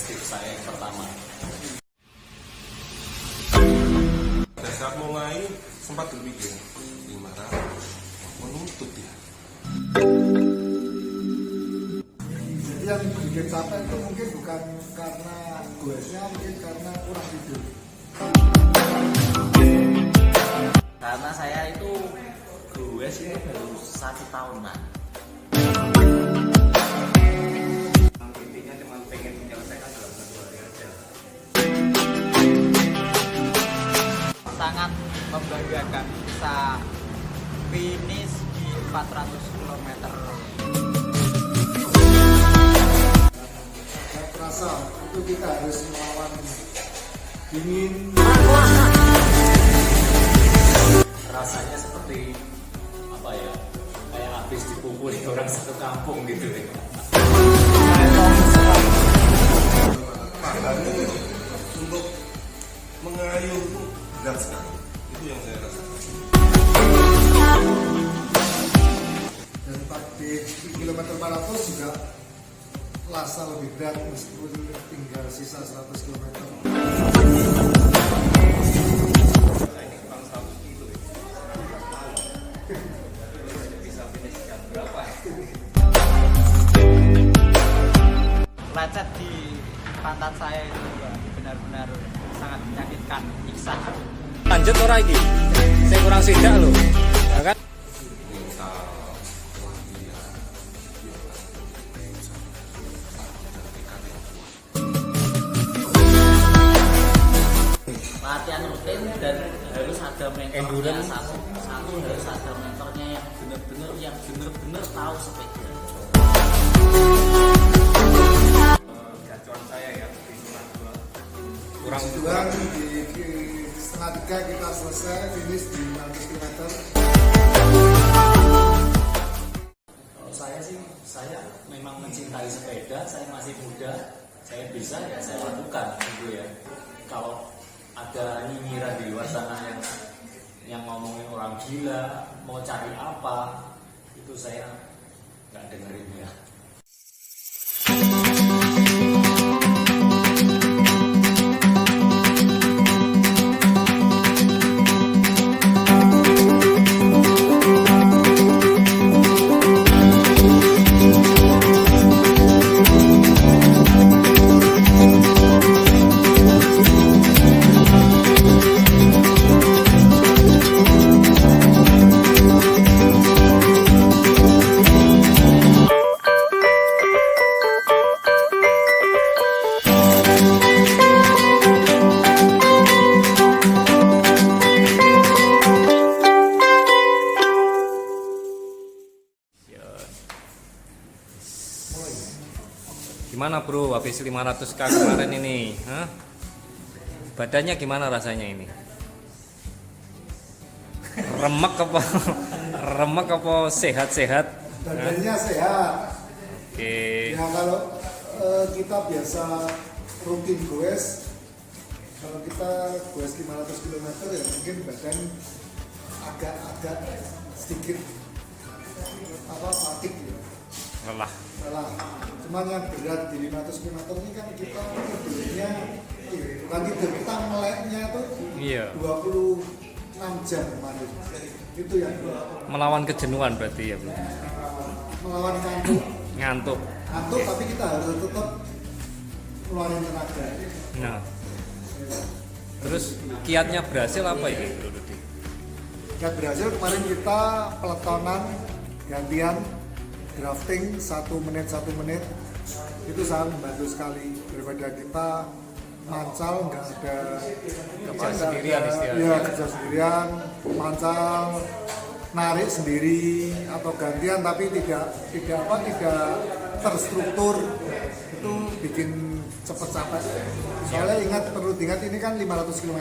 tips saya yang pertama. Pada saat mulai sempat berpikir gimana menuntut ya. Jadi yang bikin capek itu mungkin bukan karena goesnya, mungkin karena kurang tidur. Karena saya itu goes ini baru 1 tahunan. Intinya cuma pengen menyelesaikan dalam 1 hari aja. Sangat membanggakan bisa finish di 400 km. Yang terasa itu kita harus melawan dingin. Rasanya seperti apa ya, kayak habis dipukuli orang satu kampung gitu ya. Makanya untuk mengayuh itu berat sekali. Itu yang saya rasakan. Dan di kilometer 400 juga rasa lebih berat meskipun tinggal sisa 100 km. Ini kurang 100 kilo ya. Bisa finish jam berapa ya? Lecet di pantat saya itu benar-benar sangat menyakitkan, nyiksa. Lanjut ora iki. Saya kurang sidak lho. Ya kan? Latihan rutin dan harus ada mentornya. Endurance. Satu harus ada mentornya yang benar-benar tahu sepeda. Gacuan saya ya di Sunan Dua. Kurang Tujuan di setengah 3 kita selesai finish di 500 km. Kalau saya sih, saya memang mencintai sepeda. Saya masih muda, saya bisa ya saya lakukan gitu ya. Kalau ada nyinyiran di luar sana yang ngomongin orang gila, mau cari apa, itu saya nggak dengerin ya. gimana bro, habis 500k kemarin ini, hah? Badannya gimana rasanya ini? Remek apa? Remek apa sehat-sehat? Badannya sehat. Oke. Ya kalau kita biasa rutin goes, kalau kita goes 500 km ya mungkin badan agak sedikit fatigue ya. Lelah. Lelah. Cuman yang berat di 500 km ini kan kita tidurnya bukan tidur, kita meleknya tuh Iya. 26 jam kemarin. Itu yang Melawan kejenuhan berarti ya bro. melawan ngantuk. Ngantuk. Ngantuk tapi kita harus tetap ngeluarin tenaga. Nah. Terus kiatnya berhasil apa ini bro Rudi? Yang berhasil kemarin kita peletonan gantian drafting 1 menit itu sangat membantu sekali daripada kita mancal nggak ada Kerja sendirian istilahnya. ya kerja sendirian, mancal narik sendiri atau gantian tapi tidak terstruktur, itu bikin cepet capek. Soalnya perlu diingat ini kan 500 km,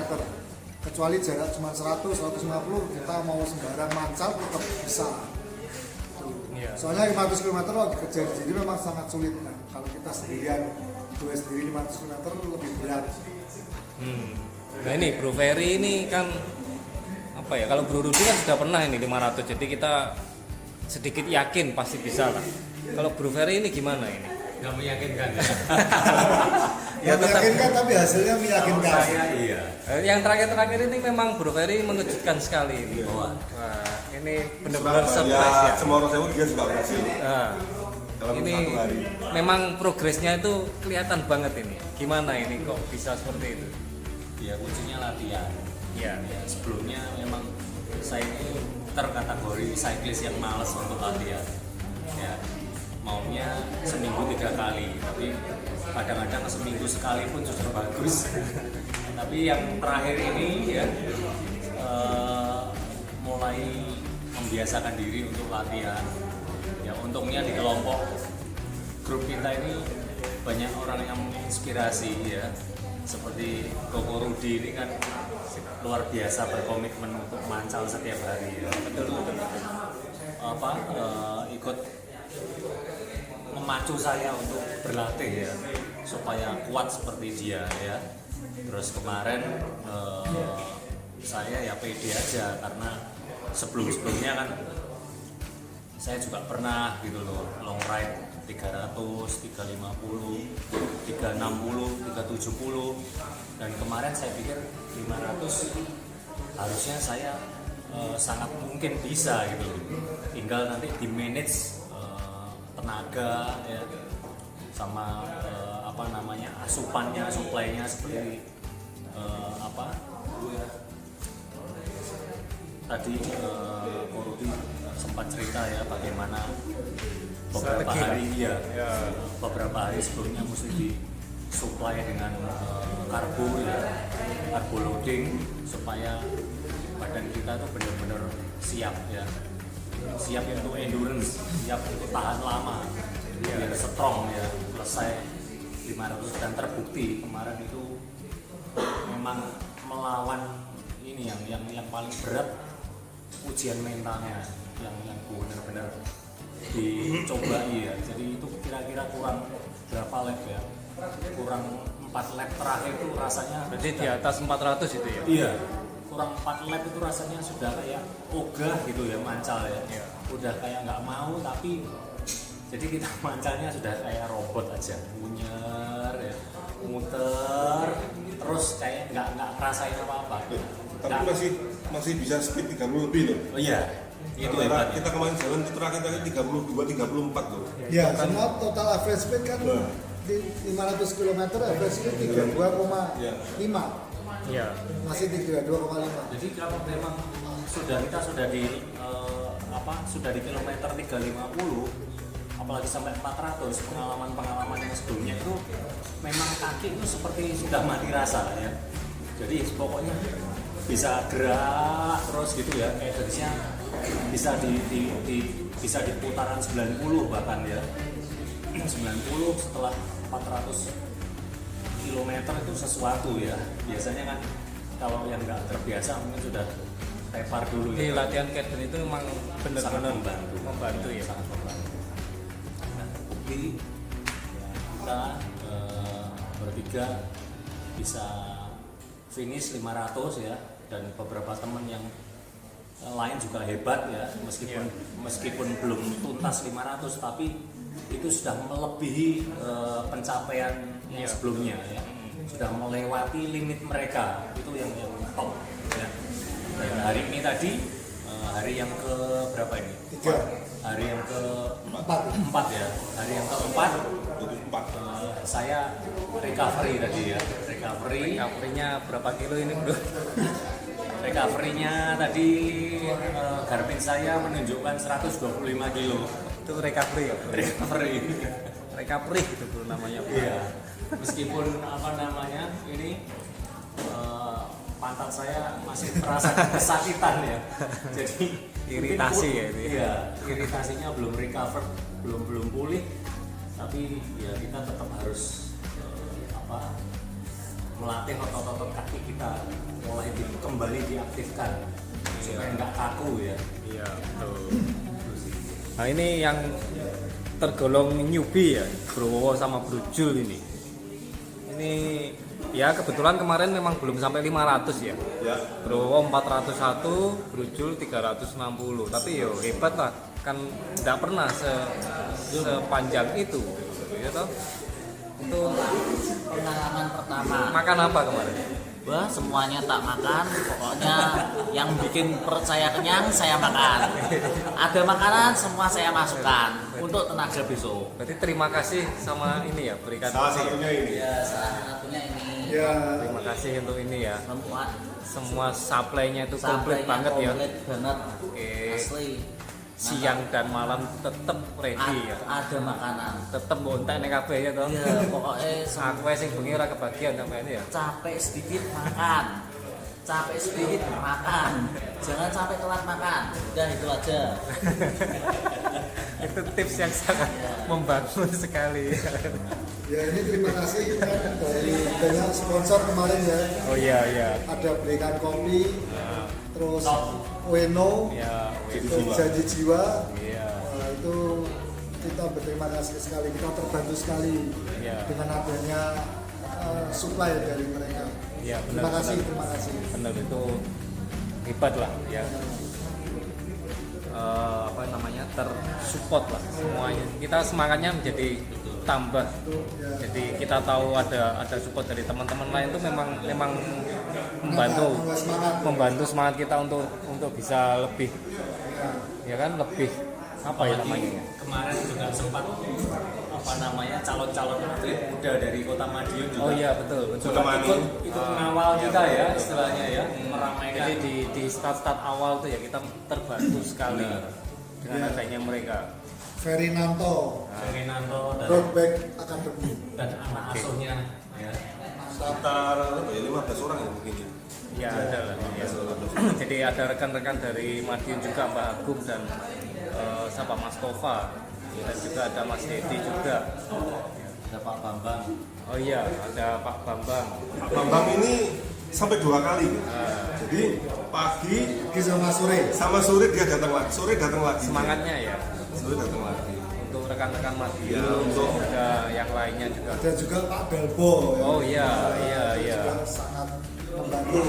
kecuali jarak cuma 100-150 kita mau sembarang mancal tetap bisa. Iya. Soalnya 500 km kalau dikerjain di sini memang sangat sulit kan. Kalau kita sendirian, gue sendiri 500 km lebih berat. Nah ini Bro Ferry ini kan apa ya, kalau Bro Rudi kan sudah pernah ini 500, jadi kita sedikit yakin pasti bisa lah. Kalau Bro Ferry ini gimana ini? nggak meyakinkan ya. Ya meyakinkan tapi hasilnya meyakinkan. Saya iya. Yang terakhir-terakhir ini memang Bro Ferry mengejutkan sekali ini. Wah. Wah, ini benar-benar surprise ya, ya. semua orang saya dia juga berhasil Nah, dalam ini 1 hari. memang progresnya itu kelihatan banget ini. Gimana ini kok bisa seperti itu? Ya kuncinya latihan. Ya. Ya, sebelumnya memang saya itu terkategori cyclist yang malas untuk latihan. Ya, maunya seminggu 3 kali, tapi kadang-kadang seminggu sekali pun sudah bagus. Tapi yang terakhir ini ya mulai membiasakan diri untuk latihan. Ya untungnya di kelompok grup kita ini banyak orang yang menginspirasi ya. Seperti Koko Rudi ini kan luar biasa berkomitmen untuk mancal setiap hari ya. Ikut memacu saya untuk berlatih ya supaya kuat seperti dia ya. Terus kemarin saya ya pede aja karena sebelumnya kan saya juga pernah gitu loh long ride 300, 350, 360, 370 dan kemarin saya pikir 500 harusnya saya sangat mungkin bisa gitu loh. Tinggal nanti di manage tenaga ya sama asupannya, suplainya seperti tadi Rudi sempat cerita ya bagaimana beberapa hari sebelumnya mesti disuplai dengan karbo loading supaya badan kita tuh benar-benar siap ya, siap untuk endurance, siap untuk tahan lama biar strong ya, selesai 500 dan terbukti kemarin itu memang melawan ini yang paling berat ujian mentalnya yang benar-benar dicobai ya. Jadi itu kira-kira kurang berapa lap ya? Kurang 4 lap terakhir itu rasanya Berarti di atas 400 itu ya? Iya. Kurang 4 lap itu rasanya sudah kayak ogah gitu ya, mancal ya. Iya. Udah kayak nggak mau tapi jadi kita mancalnya sudah kayak robot aja, munyer ya, muter terus kayak nggak ngerasain apa-apa. Tapi masih bisa speed 30 lebih loh. Oh iya. Itu Karena hebatnya. kita kemarin jalan itu terakhir 32, 34 loh. Ya, semua total average speed kan di 500 km average speed 32,5. Iya. Masih 32,5. Jadi kalau memang kita sudah di kilometer 350 apalagi sampai 400 pengalaman yang sebelumnya itu memang kaki itu seperti sudah mati rasa ya. Jadi pokoknya bisa gerak terus gitu ya, kayak harusnya bisa bisa di putaran 90 bahkan ya. 90 setelah 400 km itu sesuatu ya. Biasanya kan kalau yang nggak terbiasa mungkin sudah tepar dulu Di ya. latihan Catden itu memang benar-benar membantu ya. Sangat membantu. Nah, bukti ya, kita bertiga bisa finish 500 ya, dan beberapa teman yang lain juga hebat ya, meskipun belum tuntas 500 tapi itu sudah melebihi pencapaian yang sebelumnya ya, sudah melewati limit mereka, itu yang top ya. Dan hari ini tadi hari yang ke berapa ini? 3. Hari yang ke 4. 4 ya. Hari yang keempat saya recovery tadi ya. Recovery-nya berapa kilo ini bro? Recovery-nya tadi Garmin saya menunjukkan 125 kilo. Itu recovery ya? Recovery gitu bro namanya bro. iya. Meskipun ini pantat saya masih terasa kesakitan ya. Jadi Iritasi ya itu ya? Iya, iritasinya belum recover, belum pulih. Tapi ya kita tetap harus melatih otot-otot kaki kita mulai kembali diaktifkan supaya nggak kaku ya. Iya betul. Nah ini yang tergolong newbie ya, Bro Wowo sama Bro Jul ini. Ini ya kebetulan kemarin memang belum sampai 500 ya. Ya. Bro Wowo 401, Bro Jul 360. Tapi yo hebat lah, kan tidak pernah sepanjang itu. ya toh? Itu Pengalaman pertama, makan apa kemarin? wah semuanya tak makan, pokoknya yang bikin perut saya kenyang saya makan. Ada makanan semua saya masukkan untuk tenaga besok. Berarti terima kasih sama ini ya, berikan Salah kasih. satunya ini. Ya salah satunya ini Ya, Terima kasih untuk ini ya. semua Semua supply-nya itu komplit banget ya. komplit banget, Oke. asli. Siang dan malam tetep ready ya. Ada makanan. Tetep bontek nek kabeh ya toh. Ya pokoknya Aku wae sing bengi ora kebagian sampai ini ya. capek sedikit makan, capek sedikit makan, jangan sampai telat makan. Udah itu aja. Itu tips yang sangat membangun sekali. ya ini terima kasih kan dari banyak sponsor kemarin ya. Oh iya iya. Ada berikan kopi, Nah, terus Ueno, ya, terus janji jiwa. iya. Itu kita berterima kasih sekali, kita terbantu sekali Iya. dengan adanya supply dari mereka. Iya, benar, Terima kasih, benar. terima kasih. Benar itu hebat lah ya. Apa namanya tersupport lah semuanya. Kita semangatnya menjadi tambah. Jadi kita tahu ada support dari teman-teman lain itu memang membantu semangat kita untuk bisa lebih ya kan lebih apa ya namanya ya? Kemarin juga sempat apa namanya calon-calon atlet muda dari Kota Madiun juga Oh iya betul juga ikut mengawal kita ya istilahnya ya, meramaikan. Jadi di start awal tuh ya kita terbantu sekali dengan Iya. adanya mereka. Ferinanto, Fernando Broadback Academy. dan anak asuhnya ya. Sekitar apa ya, 15 orang ya mungkin ya. Ya ada lah. Ya. Jadi ada rekan-rekan dari Madiun juga Mbak Agung dan siapa Mas Tova dan juga ada Mas Dedi juga. Ada Pak Bambang. Oh iya ada Pak Bambang. Pak Bambang ini sampai 2 kali. Jadi pagi sama sore dia datang lagi. Sore datang lagi. Semangatnya ya Sore datang lagi. untuk rekan-rekan Madiun Ya, untuk- ada yang lainnya juga. Ada juga Pak Belbo. ya. Oh iya iya. Juga sangat membantu,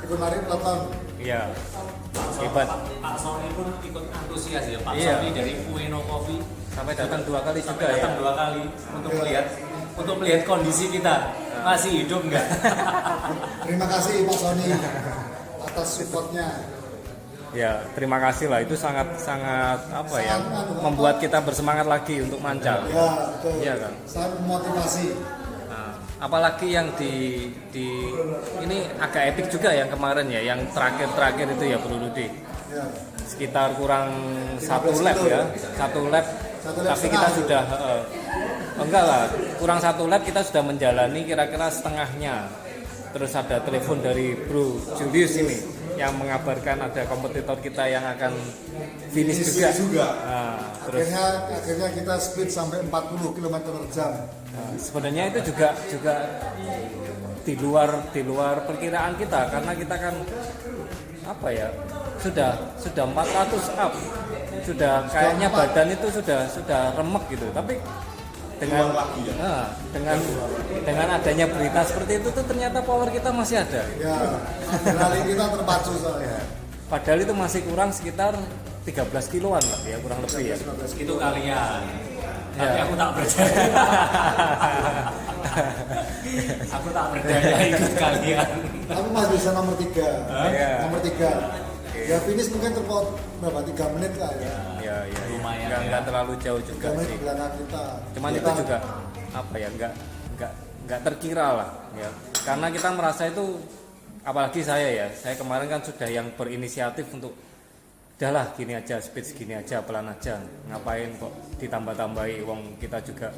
ikut narik peloton. Iya. Hebat. Pak Sony pun ikut antusias ya. Pak Iya. Sony dari Ueno Coffee Sampai datang 2 kali juga sampai ya. datang 2 kali untuk melihat kondisi kita masih hidup enggak. Terima kasih Pak Sony atas supportnya. Ya, terima kasih lah. Itu sangat apa ya, Sangat membuat kita bersemangat lagi untuk mancal. Ya, betul. Iya kan. Sangat memotivasi. Nah, apalagi yang di ini agak epic juga yang kemarin ya, yang terakhir itu ya Bro Rudi. Ya. Sekitar kurang 1 15 lap kilo. ya, 1 lap. 1 lap Tapi kita setengah. sudah enggak lah, kurang 1 lap kita sudah menjalani kira-kira setengahnya. Terus ada telepon dari Bro Julius ini yang mengabarkan ada kompetitor kita yang akan finish juga. Nah, terus Akhirnya kita speed sampai 40 km per jam. sebenarnya itu juga di luar perkiraan kita karena kita kan apa ya sudah 400 up, sudah kayaknya badan itu sudah remek gitu, tapi dengan Keluar lagi ya? dengan adanya berita seperti itu tuh ternyata power kita masih ada. Ya, adrenalin kita terpacu soalnya. Padahal itu masih kurang sekitar 13 kiloan lah ya kurang lebih ya. Itu kalian. Ya. Tapi aku tak berdaya. Aku tak berdaya ikut kalian. Tapi masih bisa nomor 3. Iya. Nomor 3. Ya finish mungkin terpaut berapa? 3 menit lah ya. Ya, Lumayan nggak ya. terlalu jauh 3 juga menit sih. di belakang kita. Cuman itu juga apa ya nggak terkira lah ya karena kita merasa itu apalagi saya kemarin kan sudah yang berinisiatif untuk udahlah gini aja speed segini aja pelan aja ngapain kok ditambah-tambahi wong kita juga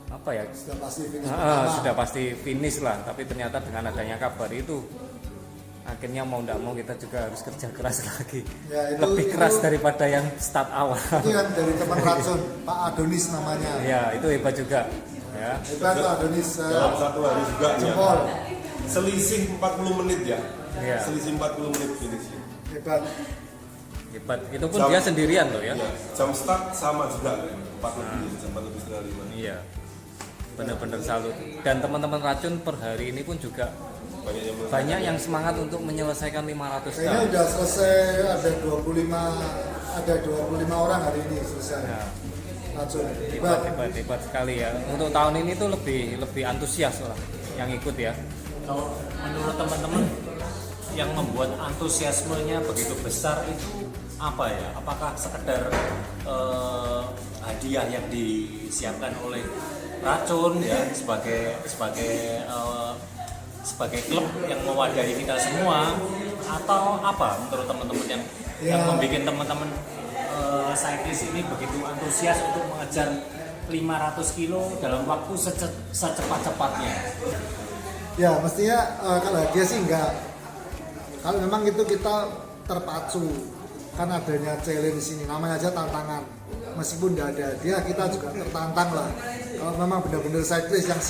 apa ya Sudah pasti finish pertama. sudah pasti finish lah tapi ternyata dengan adanya kabar itu akhirnya mau tidak mau kita juga harus kerja keras lagi Ya, lebih keras daripada yang start awal. Itu kan dari teman racun, Pak Adonis namanya. Ya itu hebat juga ya. Hebat Pak Adonis. Dalam 1 hari juga ya. Jempol. Selisih 40 menit ya. Iya. Selisih 40 menit finish. Hebat. Hebat. Itu pun dia sendirian loh ya. Iya. Jam start sama juga 4 lebih, jam 4 lebih setengah 5. Iya. Benar-benar salut. Dan teman-teman racun per hari ini pun juga banyak yang semangat untuk menyelesaikan 500 Kayaknya tahun. udah selesai ada 25 orang hari ini selesai. Ya. racun. Hebat sekali ya. Untuk tahun ini tuh lebih antusias lah yang ikut ya. Kalau menurut teman-teman yang membuat antusiasmenya begitu besar itu apa ya? Apakah sekedar hadiah yang disiapkan oleh racun ya sebagai klub yang mewadahi kita semua, atau apa menurut teman-teman yang membuat teman-teman cyclist ini begitu antusias untuk mengejar 500 kilo dalam waktu secepat-cepatnya? Ya mestinya kalau dia sih enggak. Kalau memang itu kita terpacu kan adanya challenge ini, namanya aja tantangan. Meskipun tidak ada dia, kita juga tertantang lah. Kalau memang benar-benar cyclist yang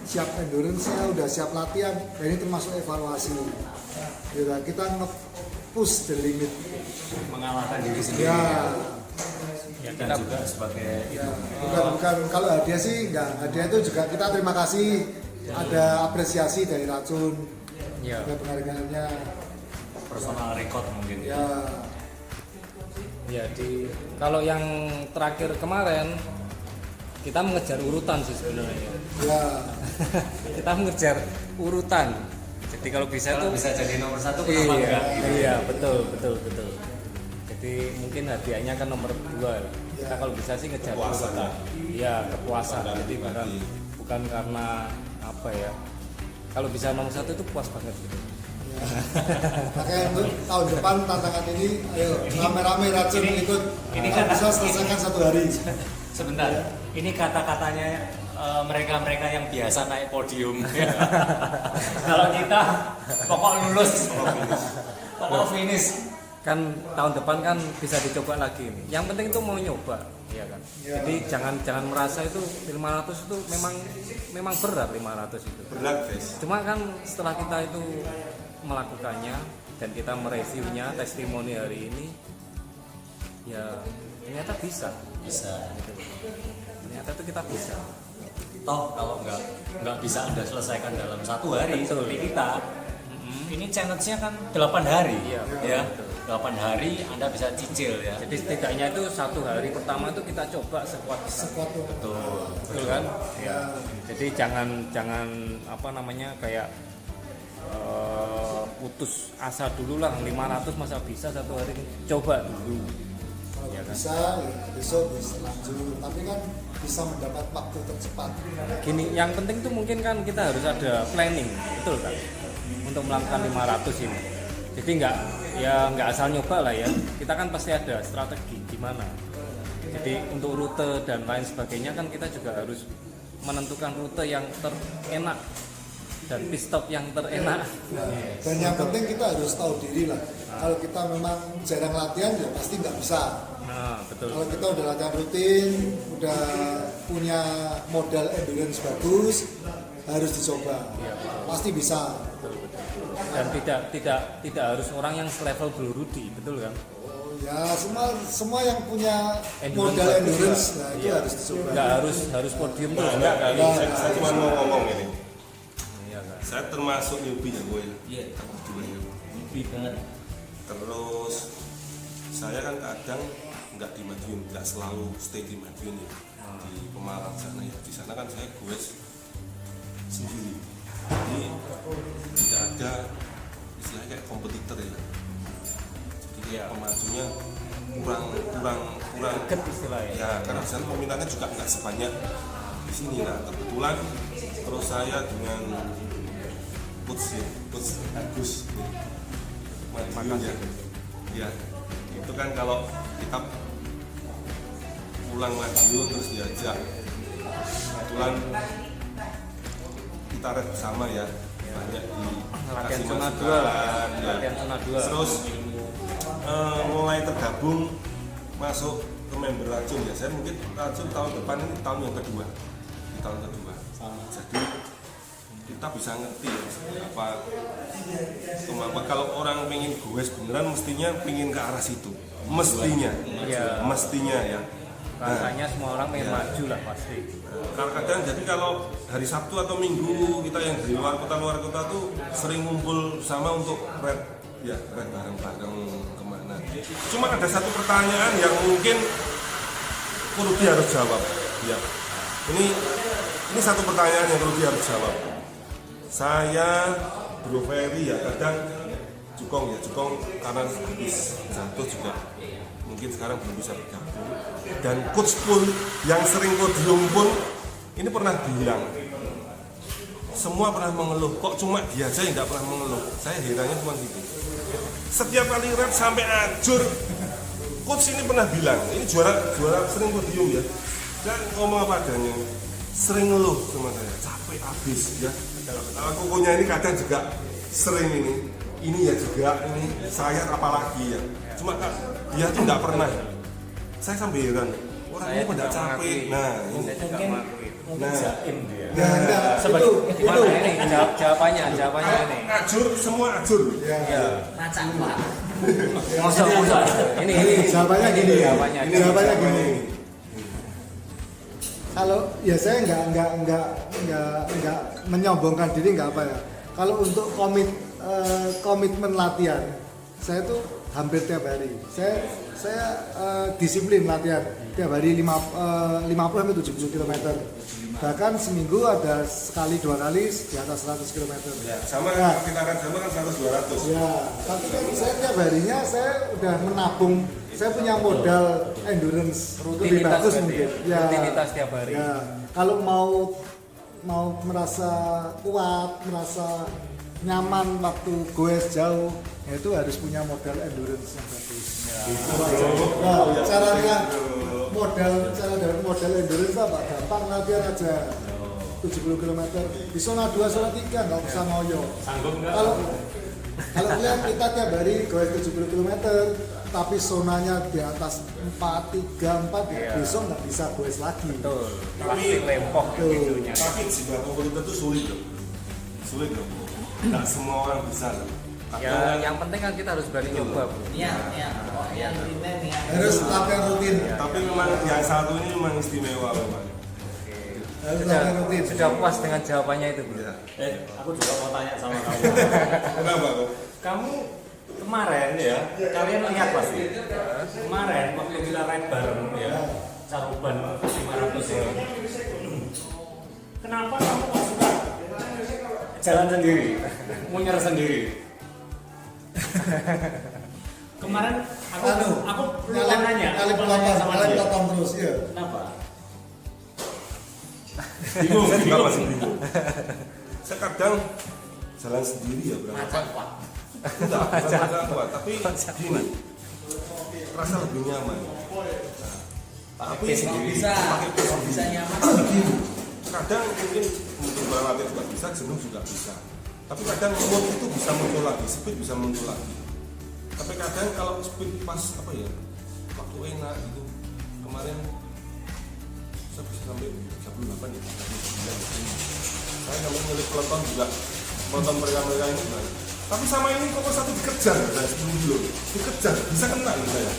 siap endurance-nya, udah siap latihan, dan ini termasuk evaluasi. Ya, kita nge-push the limit. Mengalahkan diri sendiri. Ya, dan kita juga sebagai Ya, bukan kalau hadiah sih enggak. Hadiah itu juga kita terima kasih, ada apresiasi dari racun, Ya. ada penghargaannya. personal record mungkin. Ya, Ya kalau yang terakhir kemarin kita mengejar urutan sih sebenarnya. ya, Kita mengejar urutan. Jadi kalau bisa Kalau tuh bisa jadi nomor 1 kenapa enggak? Iya, betul. Jadi mungkin hadiahnya kan nomor 2. Kita kalau bisa sih ngejar urutan. Iya, kepuasan. Jadi bukan karena apa ya. Kalau bisa nomor 1 itu puas banget gitu. makanya untuk tahun depan tantangan ini, ayo rame-rame racun ikut. Ini Kalau kan- bisa selesaikan 1 hari. Sebentar, ini kata-katanya mereka-mereka yang biasa naik podium. Kalau kita pokok lulus, pokok finish. Kan tahun depan kan bisa dicoba lagi nih. Yang penting itu mau nyoba, ya kan. Ya. Jadi jangan merasa itu 500 itu memang berat 500 itu. Berat guys. Cuma kan setelah kita itu melakukannya dan kita mereviewnya testimoni hari ini, ya ternyata bisa. Ternyata itu kita bisa. Toh kalau nggak bisa Anda selesaikan dalam 1 hari Betul. seperti kita, ini challenge-nya kan 8 hari. Iya, betul, Ya. betul. 8 hari Anda bisa cicil ya. Jadi setidaknya itu 1 hari pertama itu kita coba sekuat kita. Betul kan? Ya. Jadi jangan apa namanya kayak putus asa dulu lah. 500 masa bisa 1 hari ini, coba dulu. Kalau Ya kan? bisa, ya, besok bisa lanjut. Tapi kan bisa mendapat waktu tercepat. Gini, yang penting tuh mungkin kan kita harus ada planning, betul kan? Untuk melakukan 500 ini. Jadi nggak asal nyoba lah ya. Kita kan pasti ada strategi gimana. Jadi untuk rute dan lain sebagainya kan kita juga harus menentukan rute yang terenak dan pit stop yang terenak. Dan yang penting kita harus tahu diri lah. Kalau kita memang jarang latihan ya pasti nggak bisa. Nah, betul. Kalau kita udah latihan rutin, udah punya modal endurance bagus, harus dicoba. Pasti bisa. Dan tidak harus orang yang selevel Blue Rudy, betul kan? Ya semua yang punya Endurance modal bagus endurance, lah. nah itu Iya. harus dicoba. Nggak harus podium tuh enggak kali. Saya cuma mau ngomong ini. Iya kan. Saya termasuk newbie ya gue. Iya. Berdua ya. Lebih banget. Terus saya kan kadang nggak di Madiun, nggak selalu stay di Madiun ya. Di Pemalang sana ya. Di sana kan saya gue sendiri. Jadi tidak ada istilahnya kayak kompetitor ya. Jadi pemajunya kurang Deket istilahnya. ya, karena di sana peminatnya juga nggak sebanyak di sini. Nah kebetulan terus saya dengan coach Agus Madiun ya, itu kan kalau kita pulang Madiun terus diajak, kebetulan kita red bersama ya, banyak di Latihan kasih zona 2 masukan, lah ya. ya. Latihan zona 2. Terus mulai tergabung masuk ke member racun ya. Saya mungkin racun tahun depan ini tahun yang kedua, di tahun kedua. Jadi kita bisa ngerti ya apa kemampuan. Kalau orang pengen goes beneran mestinya pengen ke arah situ, mestinya, Iya. mestinya ya. Rasanya semua orang pengen maju lah pasti. Kadang jadi kalau hari Sabtu atau Minggu kita yang di luar kota tuh sering ngumpul sama untuk red bareng-bareng kemana. Cuma ada satu pertanyaan yang mungkin Rudi harus jawab. Ya. Ini satu pertanyaan yang Rudi harus jawab. Saya Bro Ferry ya kadang Jukong karena habis jatuh juga mungkin sekarang belum bisa bergabung. Dan coach pun yang sering podium pun ini pernah bilang semua pernah mengeluh, kok cuma dia aja yang tidak pernah mengeluh. Saya herannya cuma gitu. Setiap kali rap sampai hancur, coach ini pernah bilang, ini juara sering podium ya. Dan ngomong apa adanya, sering ngeluh sama saya, capek habis ya. Aku punya ini kadang juga sering ini ya juga ini saya apalagi ya. Cuma dia tuh nggak pernah. Saya sampai heran, orang ini pada capek. Nah, ini. Mungkin jaim dia. Nah, Seperti itu ini jawabannya ini. Ajur, semua ajur. Ya. Macam apa? Masa ini Jawabannya gini. Jawabannya Jawabannya gini. Kalau ya saya nggak menyombongkan diri nggak apa ya. Kalau untuk komitmen latihan, saya tuh hampir tiap hari. Saya disiplin latihan tiap hari 50 sampai 70 km. Bahkan seminggu ada sekali 2 kali di atas 100 km. Ya, sama Nah, kita akan sama kan 100-200. ya, tapi kan saya tiap harinya saya udah menabung. Saya punya modal endurance lebih Rutinitas bagus berarti mungkin. ya? Rutinitas tiap hari. Ya, kalau mau merasa kuat, merasa nyaman waktu goes jauh, ya itu harus punya modal endurance yang bagus. Nah, caranya cara dapat modal endurance apa? Gampang latihan aja. 70 km di zona 2, zona 3 nggak usah ngoyo. Sanggup nggak? Kalau lihat kita tiap hari goes 70 km tapi zonanya di atas 4, besok nggak bisa goes lagi. Betul. Pasti lempok Tuh. videonya. Tapi jiwa pemerintah itu sulit loh. Nggak semua orang bisa loh. Ya, yang penting kan kita harus berani nyoba, Bro. Iya. Yang rutin ya. Harus latihan rutin. Tapi memang yang satu ini memang istimewa memang. Harus latihan rutin. Sudah puas dengan jawabannya itu, Bro. Ya. Aku juga mau tanya sama kamu. Kenapa kok? Kamu kemarin ya, kalian lihat pasti. Kemarin waktu kita ride bareng ya, Caruban 500 ini. Kenapa kamu kok suka jalan sendiri, munyer sendiri? Kemarin aku peluang nanya sama dia. peloton terus ya. Kenapa? Bingung, kita masih bingung. Saya kadang jalan sendiri ya berapa? Macam apa? Enggak, bukan masalah kuat, tapi gini, rasa lebih nyaman. Tapi Bisa nyaman. kadang mungkin barang latihan juga bisa, jenuh juga bisa. Tapi kadang mood itu bisa muncul lagi, speed bisa muncul lagi. Tapi kadang kalau speed pas waktu enak gitu, kemarin saya bisa sampai 38 ya, 39. Saya sampai milik peloton juga, peloton mereka ini kan. Tapi sama ini kok satu dikejar, saya 10 kilo, dikejar, bisa kena ini saya.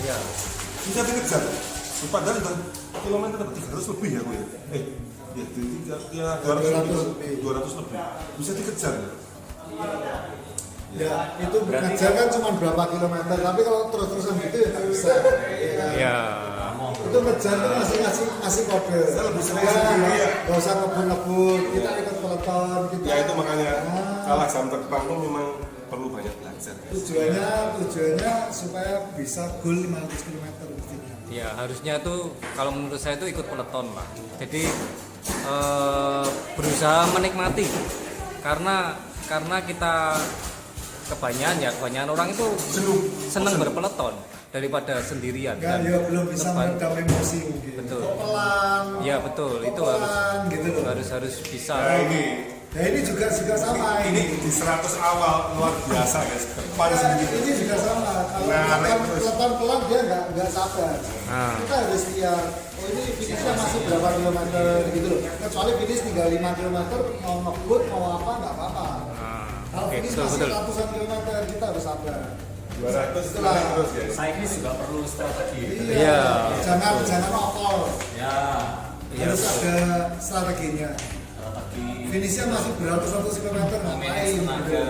Iya. Bisa dikejar. Padahal udah kilometer 300 lebih ya gue. Ya 200 lebih. Bisa dikejar. Ya, itu ngejar kan cuma berapa kilometer, tapi kalau terus-terusan gitu ya nggak bisa. Ya. Itu ngejar tuh ngasih kode. Saya lebih sering sendiri ya. Gak usah ngebut-ngebut, kita ikut peloton. Kita, Ya itu makanya kalah jam terbang tuh memang perlu banyak belajar. Tujuannya supaya bisa goal 500 km mestinya. Ya, harusnya tuh kalau menurut saya itu ikut peloton lah. Jadi berusaha menikmati karena kita kebanyakan orang itu senang berpeloton daripada sendirian. Ya, belum bisa meredam emosi mungkin. Betul. Kok pelan. Ya betul, kok itu pelan, gitu loh. harus bisa. Nah ini juga sama Ini di 100 awal luar biasa guys. Paling sedikit. Ini juga sama. Kalau Nah, peloton pelan dia nggak sabar. Nah. Kita harus lihat. Oh ini finishnya masih berapa kilometer gitu loh. Kecuali finish tinggal 5 km mau ngebut mau apa nggak apa-apa. Kalau Oke, finish betul, masih betul. ratusan kilometer kita harus sabar. 200 Itulah. terus guys. Cyclist juga perlu strategi. Iya. Jangan okol. Ya, Harus ada strateginya. strategi. Finishnya masih beratus-ratus kilometer ngapain? Tenaga. gitu.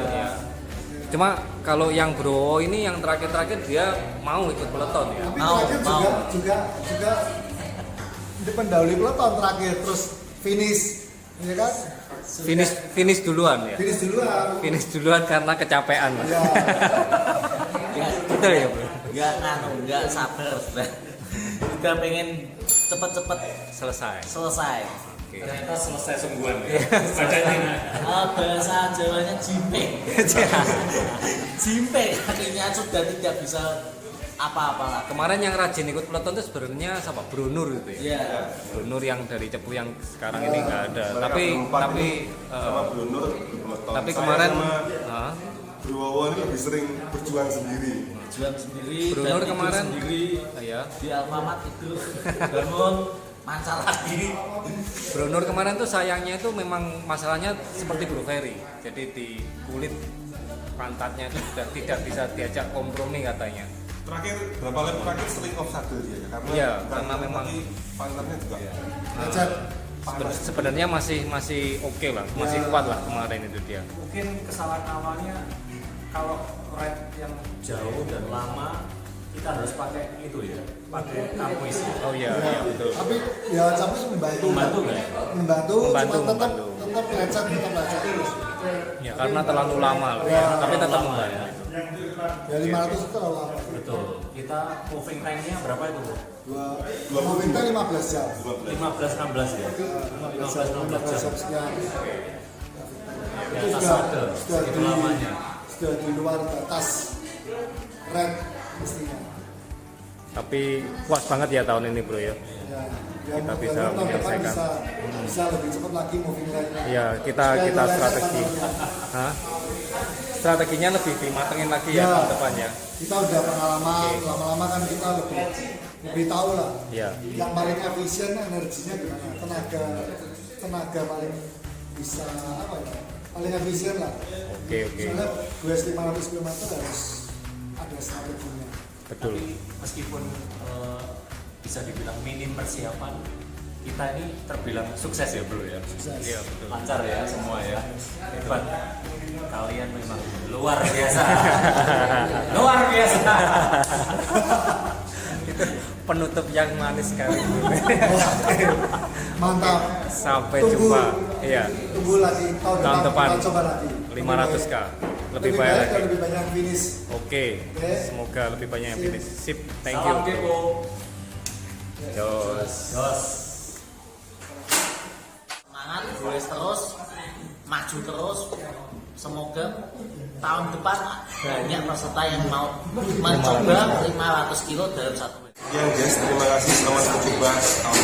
Cuma kalau yang Bro ini yang terakhir-terakhir dia mau ikut peloton ya. Tapi Mau, terakhir mau. juga mendahului peloton terakhir terus finish, ya kan? Finish duluan ya. Finish duluan. Finish duluan karena kecapean Mas. Ya, Betul ya Bro. Nggak sabar. Udah pengen cepet-cepet Selesai. selesai. Oke. Ternyata selesai sungguhan ya. Bacanya. Bahasa Jawanya jimpek. Jimpek akhirnya sudah tidak bisa apa-apa lah. Kemarin yang rajin ikut peloton itu sebenarnya siapa? Bro Nur gitu ya. Iya. Bro Nur yang dari Cepu yang sekarang ini nggak ada. Mereka Tapi berempat tapi ini sama Bro Nur berpeloton. tapi Saya kemarin sama Hah? Bro Wowo ini lebih sering berjuang sendiri. Jual sendiri. Bro dan Nur tidur kemarin sendiri ya. di Alfamart itu bangun mancar lagi. Bro Nur kemarin tuh sayangnya itu memang masalahnya seperti Bro Ferry. Jadi di kulit pantatnya itu sudah tidak bisa diajak kompromi katanya. Terakhir berapa lap terakhir sering off saddle dia ya? Karena Iya, bukan karena memang tapi pantatnya juga Lecet. Sebenarnya masih oke lah, masih kuat lah kemarin itu dia. Mungkin kesalahan awalnya kalau ride yang jauh dan lama kita harus pakai itu ya, pakai kapuis. Oh iya, iya betul. Tapi ya Capus membantu. Membantu nggak ya? Membantu, Membantu, cuma tetap membantu. lecet terus. Ya karena terlalu lama lah, Ya. tapi tetap membantu. Ya 500 itu terlalu lama. Betul. Kita moving time-nya berapa itu, Bu? Dua minta 15 jam. 15-16 ya. 15-16 jam. Sekian. Di Itu atas sudah saddle, segitu di, lamanya. sudah di luar batas red mestinya. Tapi puas banget ya tahun ini Bro ya. Ya, Kita ya, bisa tahun depan menyelesaikan. bisa lebih cepat lagi moving line-nya. Iya, kita strategi. Hah? Strateginya lebih dimatengin lagi ya tahun depan ya. Kita udah pengalaman, lama-lama kan kita lebih tahu lah. Iya. Yang paling efisien energinya gimana, tenaga paling bisa apa ya? Paling efisien lah. Oke. Soalnya gue 500 km harus ada strateginya. Betul. Tapi meskipun bisa dibilang minim persiapan, kita ini terbilang sukses ya Bro ya. Sukses. Iya, betul. Lancar ya semua ya. Hebat. Kalian memang luar biasa. Luar biasa. Itu penutup yang manis sekali. Mantap. Sampai Tunggu. jumpa. Iya. Tunggu lagi tahun depan. Kita coba lagi. 500k. Lebih banyak baik lagi. dan lebih banyak finish. Oke. Oke. Semoga lebih banyak yang Sip. finish. Sip. Thank you. Salam Depo. Jos. Jos. Semangat, goes terus, maju terus. Semoga tahun depan banyak peserta yang mau mencoba 500 kilo dalam 1 menit. Yang guys, terima kasih selamat mencoba tahun